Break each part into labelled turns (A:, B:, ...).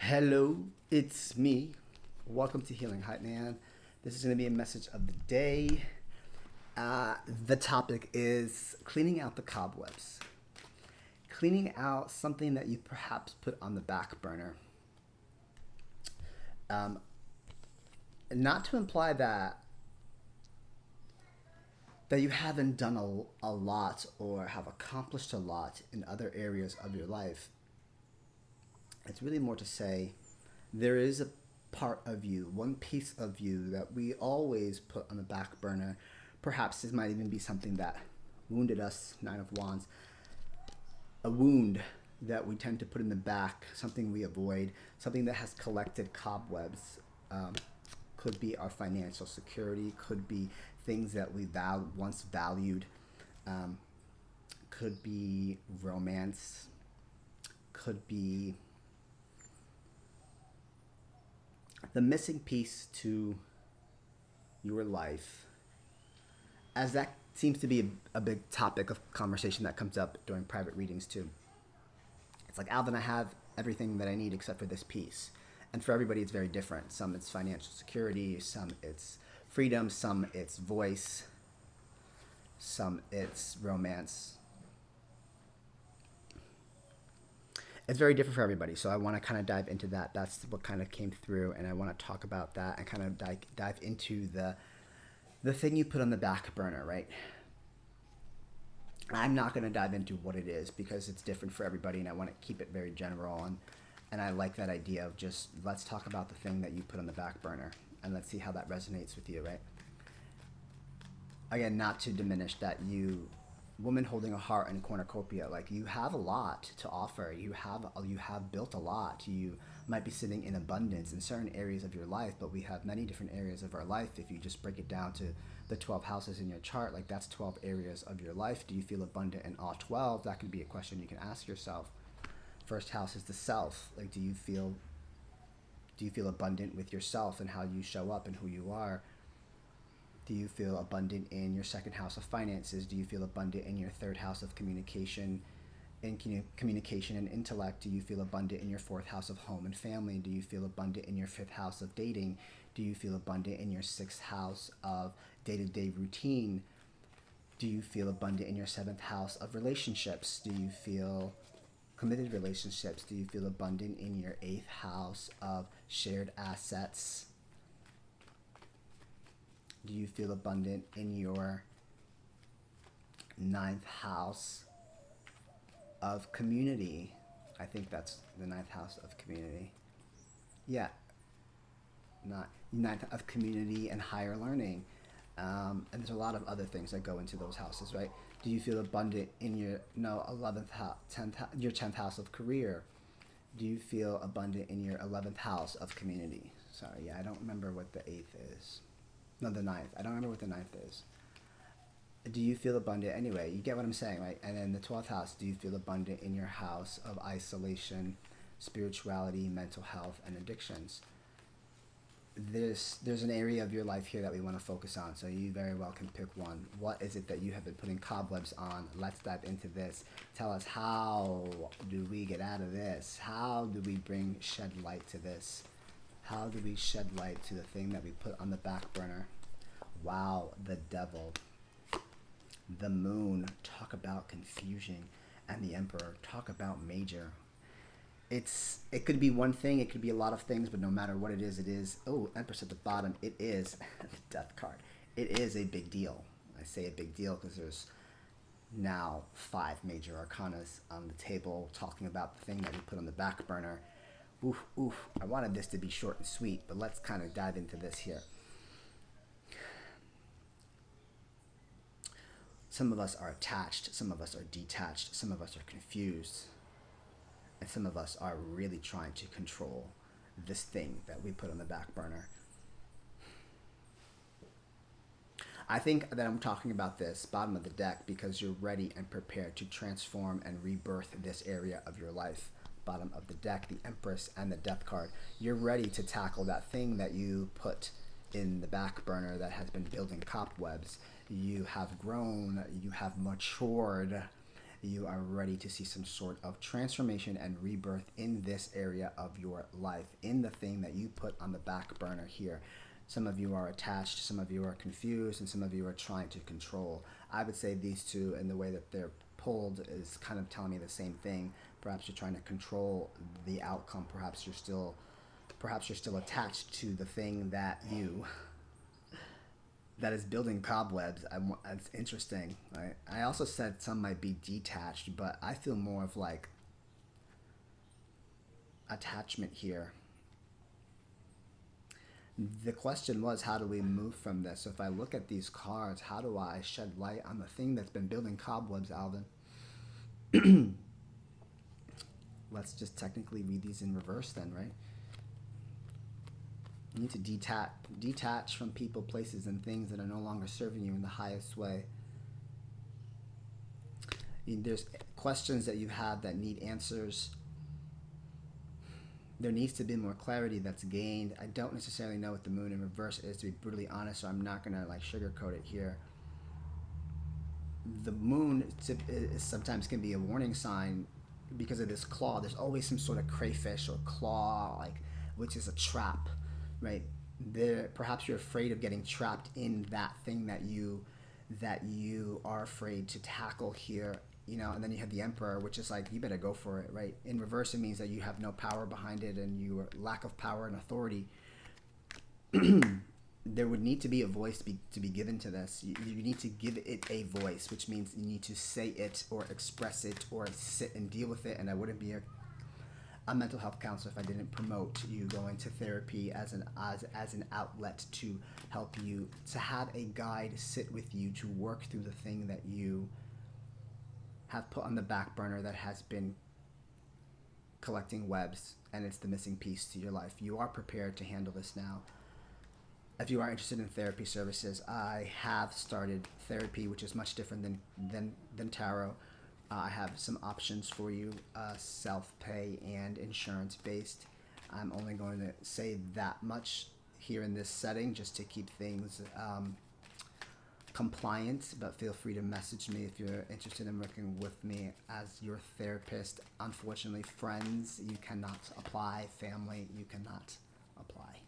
A: Hello, it's me. Welcome to Healing Hype Man. This is going to be a message of the day. The topic is cleaning out the cobwebs. Cleaning out something that you perhaps put on the back burner. Not to imply that you haven't done a lot or have accomplished a lot in other areas of your life. It's really more to say there is a part of you, one piece of you that we always put on the back burner. Perhaps this might even be something that wounded us, Nine of Wands, a wound that we tend to put in the back, something we avoid, something that has collected cobwebs. Could be our financial security, could be things that we once valued, could be romance, could be the missing piece to your life, as that seems to be a big topic of conversation that comes up during private readings too. It's like, Alvin, I have everything that I need except for this piece. And for everybody, it's very different. Some it's financial security, some it's freedom, some it's voice, some it's romance. It's very different for everybody. So I want to kind of dive into that. That's what kind of came through, and I want to talk about that and kind of dive into the thing you put on the back burner, right? I'm not going to dive into what it is because it's different for everybody, and I want to keep it very general. And I like that idea of just let's talk about the thing that you put on the back burner, and let's see how that resonates with you, right? Again, not to diminish that woman holding a heart in a cornucopia, like you have a lot to offer. You have built a lot. You might be sitting in abundance in certain areas of your life, but we have many different areas of our life. If you just break it down to the 12 houses in your chart, like that's 12 areas of your life. Do you feel abundant in all 12? That could be a question you can ask yourself. First house is the self. Like, do you feel abundant with yourself and how you show up and who you are? Do you feel abundant in your second house of finances? Do you feel abundant in your third house of communication and intellect? Do you feel abundant in your fourth house of home and family? Do you feel abundant in your fifth house of dating? Do you feel abundant in your sixth house of day-to-day routine? Do you feel abundant in your seventh house of relationships? Do you feel committed relationships? Do you feel abundant in your eighth house of shared assets? Do you feel abundant in your ninth house of community? I think that's the ninth house of community. Yeah, not ninth of community and higher learning. And there's a lot of other things that go into those houses, right? Do you feel abundant in your 11th house, 10th house of career? Do you feel abundant in your 11th house of community? Sorry, yeah, I don't remember what the 8th is. No, the 9th. I don't remember what the 9th is. Do you feel abundant? Anyway, you get what I'm saying, right? And then the 12th house, do you feel abundant in your house of isolation, spirituality, mental health, and addictions? There's an area of your life here that we want to focus on, so you very well can pick one. What is it that you have been putting cobwebs on? Let's dive into this. Tell us, how do we get out of this? How do we shed light to this? How do we shed light to the thing that we put on the back burner? Wow, the devil. The moon, talk about confusion. And the emperor, talk about major. It could be one thing, it could be a lot of things, but no matter what it is. Oh, Empress at the bottom. It is the death card. It is a big deal. I say a big deal because there's now 5 major arcanas on the table talking about the thing that we put on the back burner. Oof. I wanted this to be short and sweet, but let's kind of dive into this here. Some of us are attached, some of us are detached, some of us are confused. And some of us are really trying to control this thing that we put on the back burner. I think that I'm talking about this bottom of the deck because you're ready and prepared to transform and rebirth this area of your life. Bottom of the deck, the Empress and the Death card. You're ready to tackle that thing that you put in the back burner that has been building cobwebs. You have grown, you have matured, You are ready to see some sort of transformation and rebirth in this area of your life, in the thing that you put on the back burner here. Some of you are attached, some of you are confused, and some of you are trying to control. I would say these two, and the way that they're pulled, is kind of telling me the same thing. Perhaps you're trying to control the outcome. Perhaps you're still attached to the thing that is building cobwebs. That's interesting. Right? I also said some might be detached, but I feel more of like attachment here. The question was, how do we move from this? So if I look at these cards, how do I shed light on the thing that's been building cobwebs, Alvin? Let's just technically read these in reverse then, right? You need to detach from people, places, and things that are no longer serving you in the highest way. There's questions that you have that need answers. There needs to be more clarity that's gained. I don't necessarily know what the moon in reverse is, to be brutally honest, so I'm not going to like sugarcoat it here. The moon sometimes can be a warning sign because of this claw. There's always some sort of crayfish or claw, which is a trap, right? Perhaps you're afraid of getting trapped in that thing that you are afraid to tackle here. And then you have the Emperor, which is like, you better go for it, right? In reverse, it means that you have no power behind it and your lack of power and authority. There would need to be a voice to be given to this. You need to give it a voice, which means you need to say it or express it or sit and deal with it. And I wouldn't be a mental health counselor if I didn't promote you going to therapy as an outlet to help you, to have a guide sit with you to work through the thing that you have put on the back burner that has been collecting webs, and it's the missing piece to your life. You are prepared to handle this now. If you are interested in therapy services, I have started therapy, which is much different than tarot. I have some options for you, self-pay and insurance-based. I'm only going to say that much here in this setting just to keep things compliant, but feel free to message me if you're interested in working with me as your therapist. Unfortunately, friends, you cannot apply. Family, you cannot apply.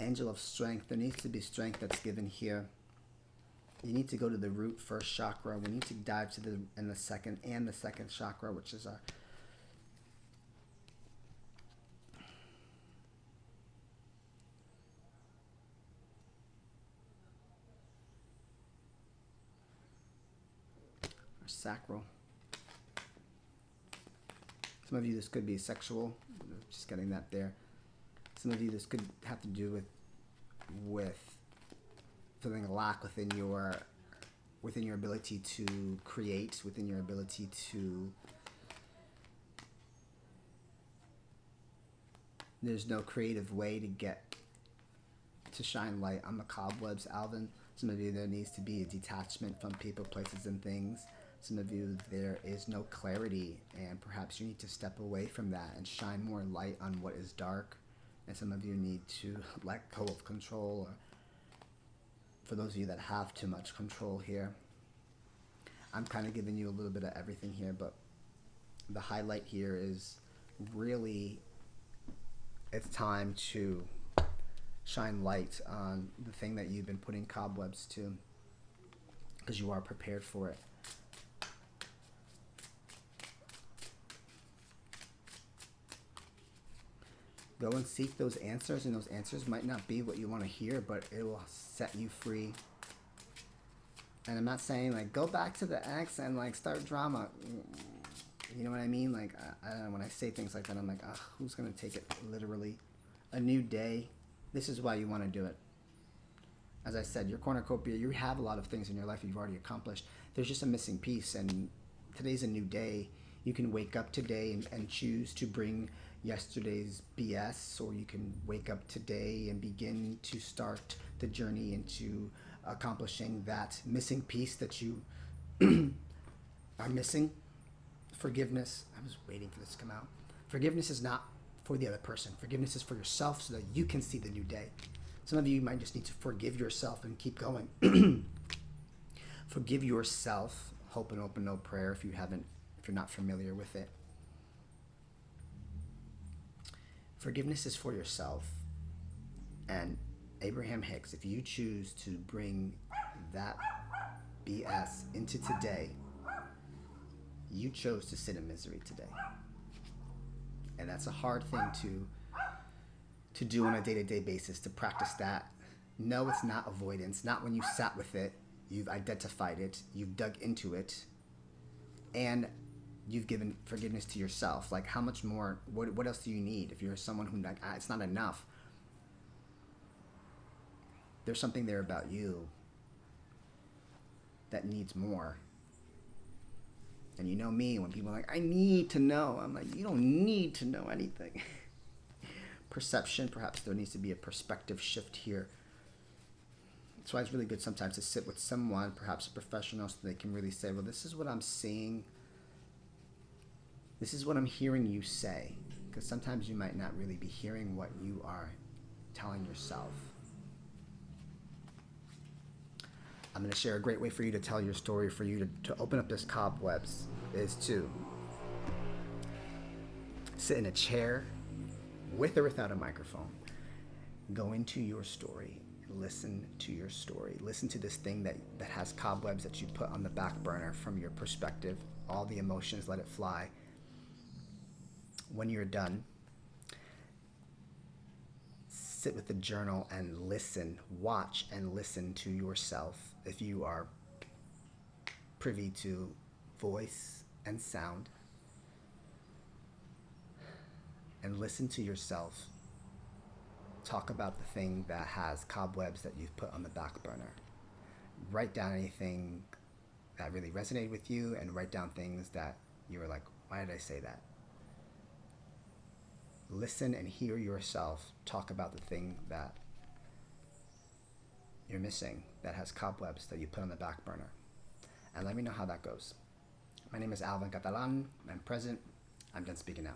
A: Angel of Strength. There needs to be strength that's given here. You need to go to the root first chakra. We need to dive to the second chakra, which is our sacral. Some of you, this could be sexual. Just getting that there. Some of you, this could have to do with feeling a lack within your ability to create, within your ability to. There's no creative way to shine light on the cobwebs, Alvin. Some of you, there needs to be a detachment from people, places, and things. Some of you, there is no clarity, and perhaps you need to step away from that and shine more light on what is dark. And some of you need to let go of control, or for those of you that have too much control here. I'm kind of giving you a little bit of everything here, but the highlight here is really, it's time to shine light on the thing that you've been putting cobwebs to, because you are prepared for it. Go and seek those answers, and those answers might not be what you want to hear, but it will set you free. And I'm not saying go back to the ex and start drama. You know what I mean? I don't know, when I say things like that, I'm like, who's going to take it literally? A new day. This is why you want to do it. As I said, your cornucopia, you have a lot of things in your life you've already accomplished. There's just a missing piece, and today's a new day. You can wake up today and choose to bring yesterday's BS, or you can wake up today and begin to start the journey into accomplishing that missing piece that you are missing. Forgiveness. I was waiting for this to come out. Forgiveness is not for the other person. Forgiveness is for yourself so that you can see the new day. Some of you might just need to forgive yourself and keep going. Forgive yourself. Hope and open no prayer if you're not familiar with it. Forgiveness is for yourself. And Abraham Hicks, if you choose to bring that BS into today, you chose to sit in misery today. And that's a hard thing to do on a day-to-day basis, to practice that. No, it's not avoidance. Not when you sat with it, you've identified it, you've dug into it, and you've given forgiveness to yourself. Like, how much more, what else do you need? If you're someone who, like, it's not enough, there's something there about you that needs more. And you know me, when people are like, I need to know, I'm like, you don't need to know anything. Perception, perhaps there needs to be a perspective shift here. That's why it's really good sometimes to sit with someone, perhaps a professional, so they can really say, well, this is what I'm seeing. This is what I'm hearing you say. Because sometimes you might not really be hearing what you are telling yourself. I'm going to share a great way for you to tell your story, for you to open up this cobwebs, is to sit in a chair with or without a microphone. Go into your story. Listen to your story. Listen to this thing that has cobwebs that you put on the back burner from your perspective. All the emotions, let it fly. When you're done, sit with the journal and listen. Watch and listen to yourself. If you are privy to voice and sound, and listen to yourself talk about the thing that has cobwebs that you've put on the back burner. Write down anything that really resonated with you, and write down things that you were like, why did I say that? Listen and hear yourself talk about the thing that you're missing, that has cobwebs that you put on the back burner. And let me know how that goes. My name is Alvin Catalan. I'm present. I'm done speaking now.